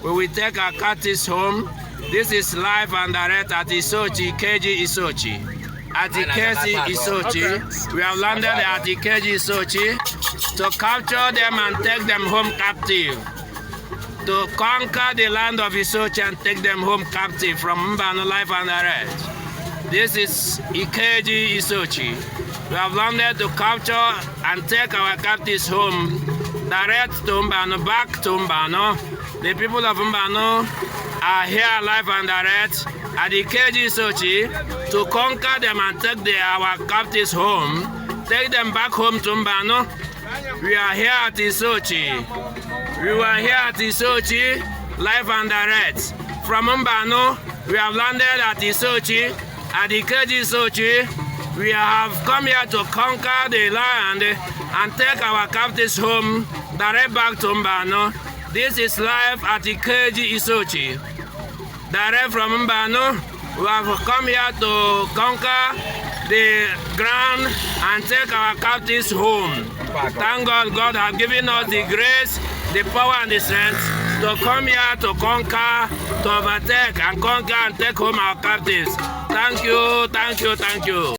we will take our captives home. This is live and direct at Isuochi, Ikeji, Isuochi. At Ikeji, Isuochi, we have landed at Ikeji, Isuochi to capture them and take them home captive. To conquer the land of Isuochi and take them home captive from Mbano, live and direct. This is Ikeji, Isuochi. We have landed to capture and take our captives home, direct to Mbano, back to Mbano. The people of Mbano are here live and direct at Ikeji, Isuochi to conquer them and take our captives home, take them back home to Mbano. We are here at Isuochi. We were here at Isuochi, live and direct. From Mbano, we have landed at Isuochi, at Ikeji, Isuochi. We have come here to conquer the land and take our captives home, direct back to Mbano. This is live at Ikeji, Isuochi. Direct from Mbano, we have come here to conquer the ground and take our captives home. Thank God, God has given us the grace, the power and the strength to come here to conquer, to overtake and conquer and take home our captives. Thank you, thank you, thank you.